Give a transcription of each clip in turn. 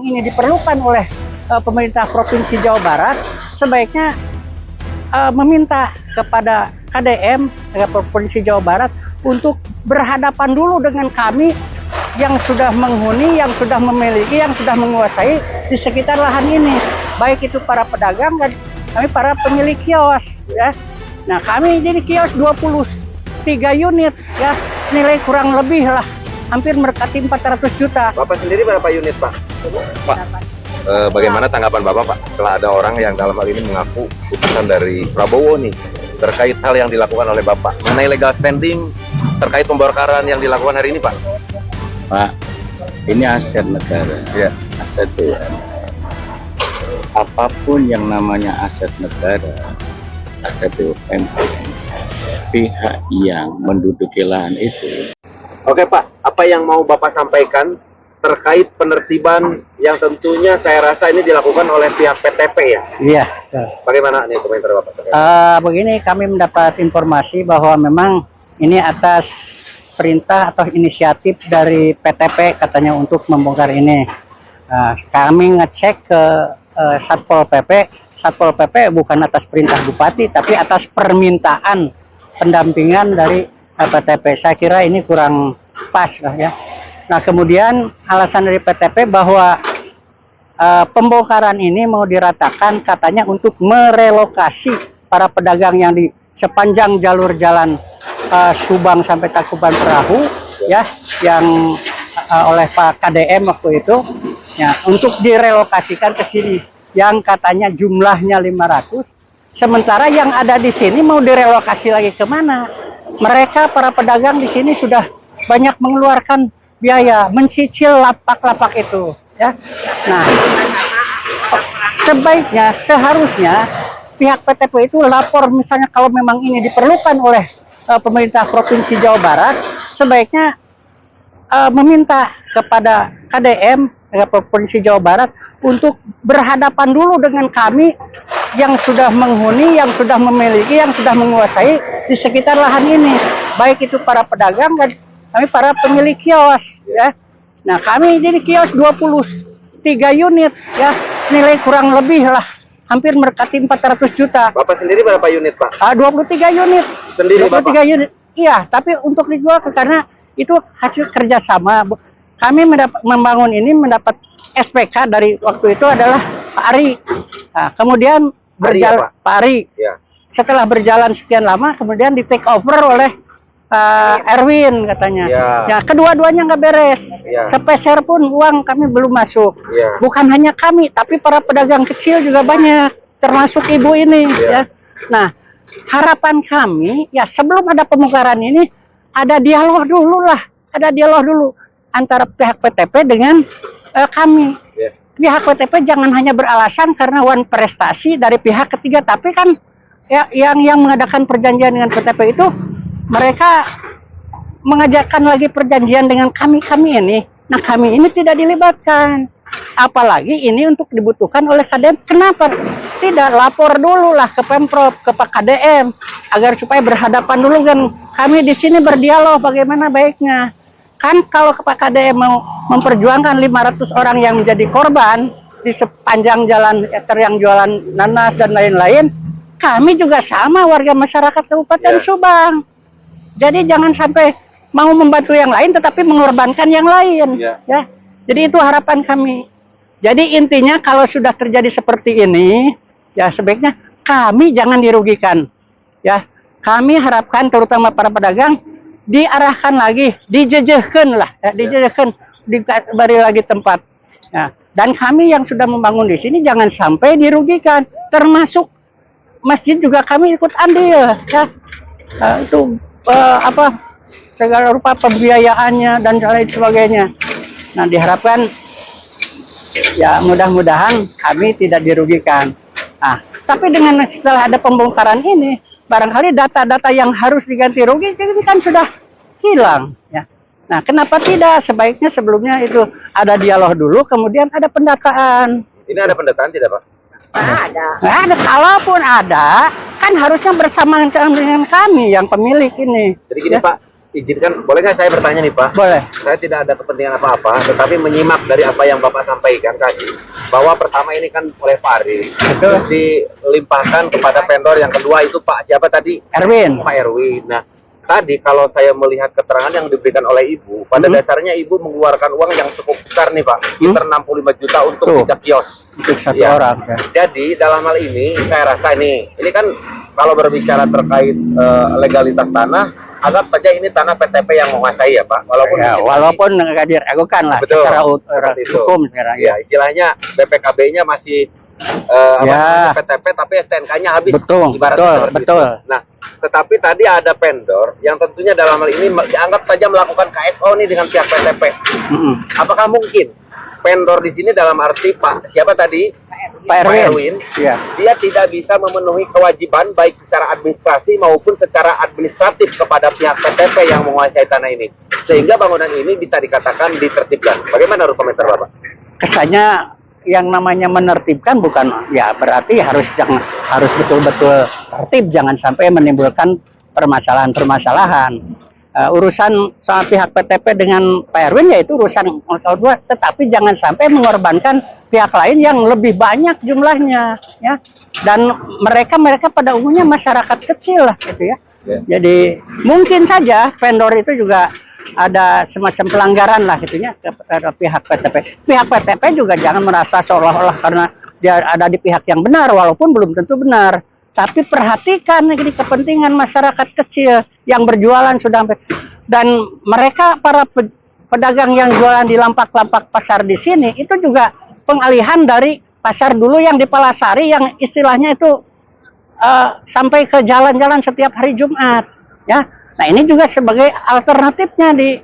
ini diperlukan oleh pemerintah Provinsi Jawa Barat, sebaiknya meminta kepada KDM Provinsi Jawa Barat untuk berhadapan dulu dengan kami yang sudah menghuni, yang sudah memiliki, yang sudah menguasai di sekitar lahan ini, baik itu para pedagang dan kami para pemilik kios ya. Nah, kami jadi kios 23 unit ya, nilai kurang lebih lah hampir mendekati 400 juta. Bapak sendiri berapa unit, Pak? Pak, bagaimana tanggapan Bapak, Pak, setelah ada orang yang dalam hal ini mengaku putusan dari Prabowo nih terkait hal yang dilakukan oleh Bapak mengenai legal standing terkait pembongkaran yang dilakukan hari ini, Pak? Pak, ini aset negara, ya. Aset BUMN. Apapun yang namanya aset negara, aset BUMN, pihak yang menduduki lahan itu. Oke, Pak, apa yang mau Bapak sampaikan terkait penertiban yang tentunya saya rasa ini dilakukan oleh pihak PTP ya? Iya. Bagaimana nih komentar Bapak? Begini, kami mendapat informasi bahwa memang ini atas perintah atau inisiatif dari PTP katanya untuk membongkar ini. Kami ngecek ke Satpol PP bukan atas perintah Bupati tapi atas permintaan pendampingan dari PTP. Saya kira ini kurang pas lah ya. Nah, kemudian alasan dari PTP bahwa pembongkaran ini mau diratakan katanya untuk merelokasi para pedagang yang di sepanjang jalur jalan Subang sampai Tangkuban Perahu ya, yang oleh Pak KDM waktu itu ya, untuk direlokasikan ke sini yang katanya jumlahnya 500, sementara yang ada di sini mau direlokasi lagi kemana? Mereka para pedagang di sini sudah banyak mengeluarkan biaya mencicil lapak-lapak itu ya. Nah, sebaiknya seharusnya pihak PTP itu lapor, misalnya kalau memang ini diperlukan oleh pemerintah Provinsi Jawa Barat, sebaiknya meminta kepada KDM Provinsi Jawa Barat untuk berhadapan dulu dengan kami yang sudah menghuni, yang sudah memiliki, yang sudah menguasai di sekitar lahan ini, baik itu para pedagang dan kami para pemilik kios ya. Nah, kami jadi kios 23 unit ya, nilai kurang lebih lah hampir mendekati 400 juta. Bapak sendiri berapa unit, Pak? 23 unit. Sendiri 23 Bapak? unit. Iya, tapi untuk dijual karena itu hasil kerjasama. Kami membangun ini mendapat SPK dari waktu itu adalah Pak Ari. Nah, kemudian berjalan Pak Ari. Ya. Setelah berjalan sekian lama, kemudian di take over oleh Erwin katanya. Ya, kedua-duanya nggak beres. Sepeser pun uang kami belum masuk. Bukan hanya kami, tapi para pedagang kecil juga banyak, termasuk ibu ini. Ya. Nah, harapan kami ya sebelum ada pembongkaran ini ada dialog dulu lah, antara pihak PTP dengan kami. Pihak PTP jangan hanya beralasan karena wan prestasi dari pihak ketiga, tapi kan ya yang mengadakan perjanjian dengan PTP itu mereka mengajakkan lagi perjanjian dengan kami ini. Nah, kami ini tidak dilibatkan. Apalagi ini untuk dibutuhkan oleh KDM. Kenapa tidak lapor dulu lah ke Pemprov, ke Pak KDM, agar supaya berhadapan dulu kan kami di sini berdialog bagaimana baiknya. Kan kalau Pak KDM mau memperjuangkan 500 orang yang menjadi korban di sepanjang jalan yang jualan nanas dan lain-lain, kami juga sama warga masyarakat Kabupaten Subang. Jadi jangan sampai mau membantu yang lain tetapi mengorbankan yang lain ya. Jadi itu harapan kami. Jadi intinya kalau sudah terjadi seperti ini ya sebaiknya kami jangan dirugikan ya. Kami harapkan terutama para pedagang diarahkan lagi, dijejehkan lah ya, dijejehkan, diberi lagi tempat. Nah, dan kami yang sudah membangun di sini jangan sampai dirugikan, termasuk masjid juga kami ikut andil ya. Itu segala rupa pembiayaannya dan lain sebagainya. Nah, diharapkan ya mudah-mudahan kami tidak dirugikan. Nah, tapi dengan setelah ada pembongkaran ini, barangkali data-data yang harus diganti rugi ini kan sudah hilang ya. Nah, kenapa tidak sebaiknya sebelumnya itu ada dialog dulu, kemudian ada pendataan. Ini ada pendataan tidak, Pak? Nggak ada. Kalaupun ada, kan harusnya bersama dengan kami yang pemilik ini. Jadi gini, Pak, izinkan, boleh nggak saya bertanya nih Pak? Boleh. Saya tidak ada kepentingan apa-apa, tetapi menyimak dari apa yang Bapak sampaikan tadi, bahwa pertama ini kan oleh Pak Ari, terus dilimpahkan kepada vendor yang kedua itu Pak siapa tadi? Erwin. Pak Erwin. Nah, tadi kalau saya melihat keterangan yang diberikan oleh Ibu, pada dasarnya Ibu mengeluarkan uang yang cukup besar nih Pak, sekitar 65 juta untuk pijak kios. Untuk satu Ya. orang. Ya. Jadi dalam hal ini saya rasa ini kan kalau berbicara terkait legalitas tanah, anggap saja ini tanah PTP yang menguasai ya Pak. Walaupun Ya, walaupun nggak diragukan lah Betul. secara Seperti itu. hukum sekarang. ya istilahnya BPKB-nya masih Ya. PTP tapi STNK-nya habis. Betul, ibaratnya seperti betul. itu. Nah, tetapi tadi ada vendor yang tentunya dalam hal ini dianggap saja melakukan KSO nih dengan pihak PTP. Apakah mungkin vendor di sini dalam arti Pak siapa tadi? Pak Erwin. Ya. Dia tidak bisa memenuhi kewajiban baik secara administrasi maupun secara administratif kepada pihak PTP yang menguasai tanah ini, sehingga bangunan ini bisa dikatakan ditertibkan. Bagaimana menurut komentar Bapak? Kesannya yang namanya menertibkan bukan ya berarti harus betul-betul tertib, jangan sampai menimbulkan permasalahan-permasalahan. Urusan sama pihak PTP dengan Pak Erwin yaitu urusan nomor 2, tetapi jangan sampai mengorbankan pihak lain yang lebih banyak jumlahnya, ya. Dan mereka pada umumnya masyarakat kecil lah, gitu ya. Jadi mungkin saja vendor itu juga ada semacam pelanggaran lah, gitunya kepada pihak PTP. Pihak PTP juga jangan merasa seolah-olah karena dia ada di pihak yang benar, walaupun belum tentu benar. Tapi perhatikan ini kepentingan masyarakat kecil yang berjualan sudah, dan mereka para pedagang yang jualan di lampak-lampak pasar di sini itu juga pengalihan dari pasar dulu yang di Palasari yang istilahnya itu sampai ke jalan-jalan setiap hari Jumat, ya. Nah, ini juga sebagai alternatifnya di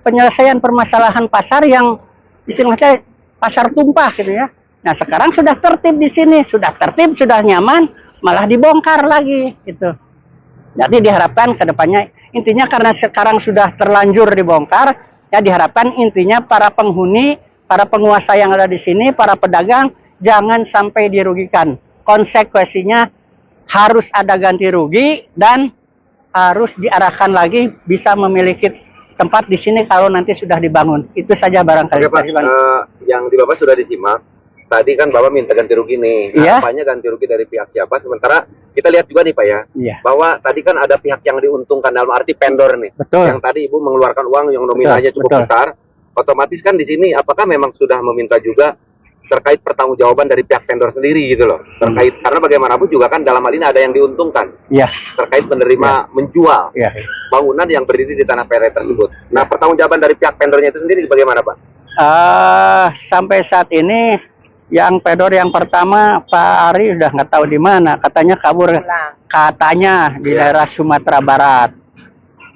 penyelesaian permasalahan pasar yang istilahnya pasar tumpah, gitu ya. Nah, sekarang sudah tertib di sini, sudah tertib, sudah nyaman, malah dibongkar lagi, gitu. Jadi diharapkan ke depannya, intinya karena sekarang sudah terlanjur dibongkar, ya diharapkan intinya para penghuni, para penguasa yang ada di sini, para pedagang, jangan sampai dirugikan. Konsekuensinya harus ada ganti rugi dan harus diarahkan lagi bisa memiliki tempat di sini kalau nanti sudah dibangun. Itu saja barangkali. Oke Pak, yang di Bapak sudah disimak. Tadi kan Bapak minta ganti rugi nih. Iya. Apanya ganti rugi dari pihak siapa? Sementara kita lihat juga nih Pak ya, Iya. bahwa tadi kan ada pihak yang diuntungkan dalam arti vendor nih. Betul. Yang tadi Ibu mengeluarkan uang yang nominalnya cukup besar. Otomatis kan di sini apakah memang sudah meminta juga terkait pertanggungjawaban dari pihak vendor sendiri gitu loh. Terkait karena bagaimanapun juga kan dalam hal ini ada yang diuntungkan. Iya. Terkait menerima menjual Iya. bangunan yang berdiri di tanah PT tersebut. Nah, pertanggungjawaban dari pihak vendornya itu sendiri bagaimana Pak? Sampai saat ini yang pedor yang pertama Pak Ari udah nggak tahu di mana, katanya kabur, katanya di daerah Sumatera Barat.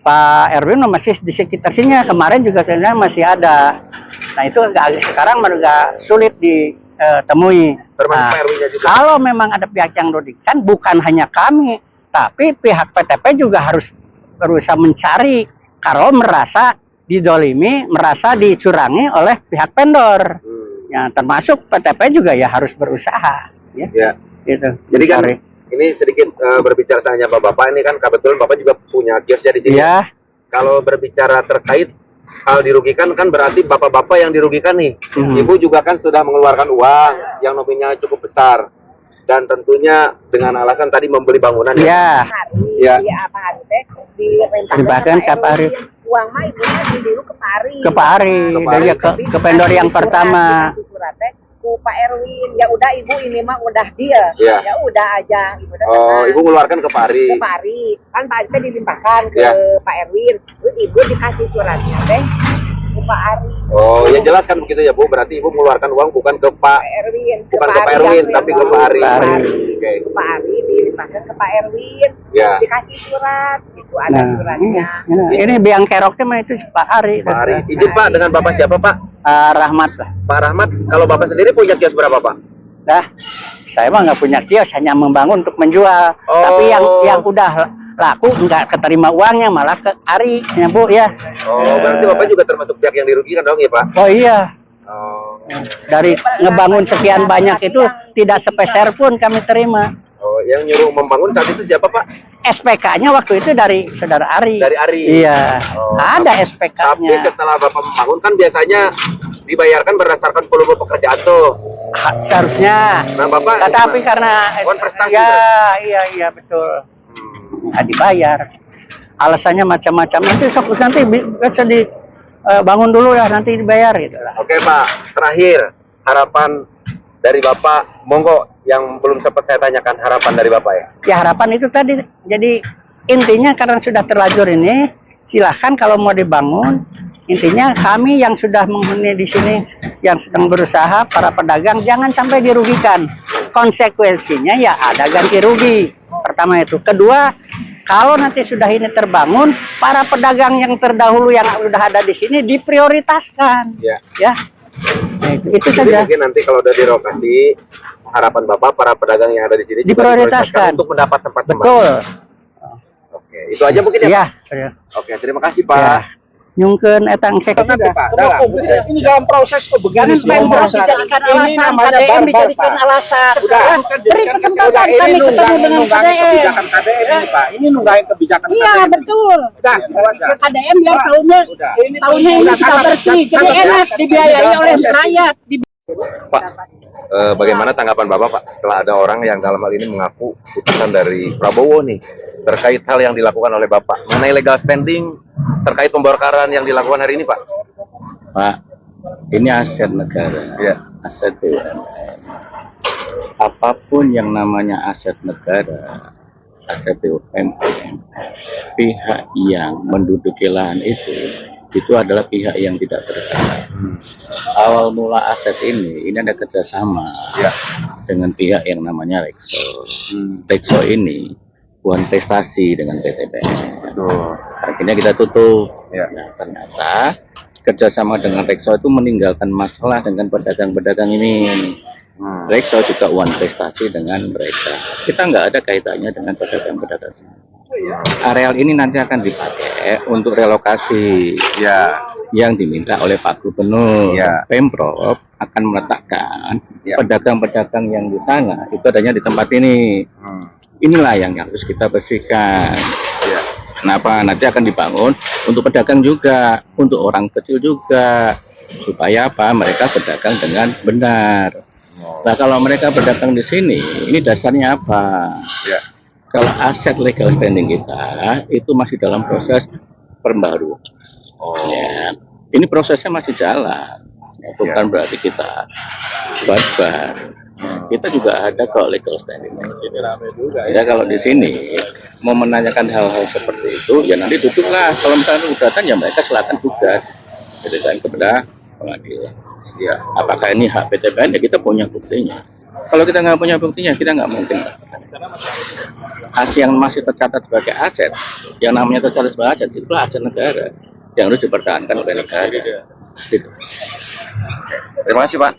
Pak Erwin masih di sekitar sini, kemarin juga sebenarnya masih ada. Nah, itu sekarang agak sulit ditemui. Termasuk Nah, Pak Erwinnya juga. kalau memang ada pihak yang dirugikan, bukan hanya kami, tapi pihak PTP juga harus berusaha mencari kalau merasa didolimi, merasa dicurangi oleh pihak vendor. Ya, termasuk PTP juga ya harus berusaha, ya. Ya. Gitu. Jadi kan Sorry. ini sedikit berbicara hanya Bapak ini kan kebetulan Bapak juga punya kiosnya di sini. Ya. Kalau berbicara terkait hal dirugikan kan berarti bapak-bapak yang dirugikan nih. Ibu juga kan sudah mengeluarkan uang yang nominalnya cukup besar dan tentunya dengan alasan tadi membeli bangunan Ya. Ya. Iya, apa hari teh Dibahkan ke Pak Ari. Uang mah ibu ngasih dulu ke Pak Ari. Ke Pak Ari, dari ke vendor yang pertama. Dikasih surat teh ku Pak Erwin. Ya udah ibu ini mah udah dia. Ya. Ya udah aja ibu udah Oh, tenang. Ibu mengeluarkan ke Pak Ari. Ke Pak Ari. Kan Pak Ari teh dilimpahkan ke Ya. Pak Erwin. Terus ibu dikasih suratnya teh ke Pak Ari. Oh, ya jelas kan begitu ya Bu. Berarti Ibu mengeluarkan uang bukan ke Pak Pak Erwin. Bukan ke Pak Erwin, tapi ke Pak Ari. Ke Pak Ari. Oke. Ke Pak Ari dilimpahkan ke Pak Erwin. Ya. Dikasih surat. Itu ada suratnya. Ini biang keroknya mah itu Pak Ari. Pak Ari. Izin Pak, dengan Bapak siapa Pak? Rahmat lah. Pak Rahmat. Kalau Bapak sendiri punya kios berapa Pak? Dah, saya mah nggak punya kios, hanya membangun untuk menjual. Oh. Tapi yang udah laku nggak keterima uangnya, malah ke Ari, ya Bu ya. Oh, berarti Bapak juga termasuk pihak yang dirugikan dong ya Pak? Oh iya, Oh. dari ngebangun sekian banyak itu tidak sepeser pun kami terima. Oh, yang nyuruh membangun saat itu siapa Pak? SPK-nya waktu itu dari saudara Ari. Dari Ari. Iya. Oh, Ada Tapi SPK-nya. setelah Bapak membangun kan biasanya dibayarkan berdasarkan volume pekerjaan tuh. Seharusnya. Nah Bapak, Tetapi karena Wan prestasi, ya, kan? iya betul. Nggak dibayar. Alasannya macam-macam. Nanti bisa dibangun dulu ya, nanti dibayar gitu lah. Oke Pak, terakhir harapan dari Bapak, monggo yang belum sempat saya tanyakan harapan dari Bapak ya. Ya harapan itu tadi. Jadi intinya karena sudah terlanjur ini, silahkan kalau mau dibangun. Intinya kami yang sudah menghuni di sini, yang sedang berusaha, para pedagang jangan sampai dirugikan. Konsekuensinya ya ada ganti rugi. Pertama itu. Kedua, kalau nanti sudah ini terbangun, para pedagang yang terdahulu yang sudah ada di sini diprioritaskan. Ya. Ya. Nah, itu Jadi saja. mungkin nanti kalau udah direlokasi, harapan Bapak para pedagang yang ada di sini juga Diprioritaskan untuk mendapat tempat kembali. Betul. Oke, itu aja mungkin ya. Ya. Pak? Oke, terima kasih Pak. Ya. Nyungkeun etang kek sudah. Ini dalam proses kok begini semua dijadikan ini alasan, namanya KDM barbar, dijadikan Pak. alasan. Udah. Beri kesempatan ini kami ketemu dengan nunggangin KDM. kebijakan KDM ini Pak. Ini nunggangin kebijakan Iya KDM. betul. Udah, itu aja. KDM biar tahunnya Udah. ini sudah bersih, jadi enak dibiayai oleh rakyat. Pak, bagaimana tanggapan Bapak Pak setelah ada orang yang dalam hal ini mengaku putusan dari Prabowo nih terkait hal yang dilakukan oleh Bapak mengenai legal standing terkait pembongkaran yang dilakukan hari ini Pak? Pak, ini aset negara, Ya. aset BUMN. Apapun yang namanya aset negara, aset BUMN, pihak yang menduduki lahan itu adalah pihak yang tidak bersalah. Awal mula aset ini ada kerjasama Ya. dengan pihak yang namanya Rexo. Rexo ini bukan prestasi dengan PTBN. Akhirnya kita tutup. Ya. Nah, ternyata kerjasama dengan Rexo itu meninggalkan masalah dengan pedagang-pedagang ini. Rexo juga one prestasi dengan mereka. Kita nggak ada kaitannya dengan pedagang-pedagang ini. Areal ini nanti akan dipakai untuk relokasi Ya. yang diminta oleh Pak Gubernur. Ya. Pemprov akan meletakkan Ya. pedagang-pedagang yang di sana itu adanya di tempat ini. Inilah yang harus kita bersihkan. Ya. Kenapa? Nanti akan dibangun untuk pedagang juga, untuk orang kecil juga, supaya apa? Mereka berdagang dengan benar. Nah, kalau mereka berdagang di sini, ini dasarnya apa? Ya. Kalau aset legal standing kita itu masih dalam proses perbaruan. Ya, ini prosesnya masih jalan. Ya, bukan berarti kita barbar. Kita juga ada kok legal standing. Ya kalau di sini mau menanyakan hal-hal seperti itu, ya nanti duduklah. Kalau misalnya gugatan, ya mereka silakan gugat, kan kepada pengadilan. Ya, apakah ini hak PTBN? Ya kita punya buktinya. Kalau kita nggak punya buktinya, kita nggak mungkin. Aset yang masih tercatat sebagai aset, yang namanya tercatat sebagai aset, itulah aset negara yang harus dipertahankan oleh negara. Gitu. Terima kasih Pak.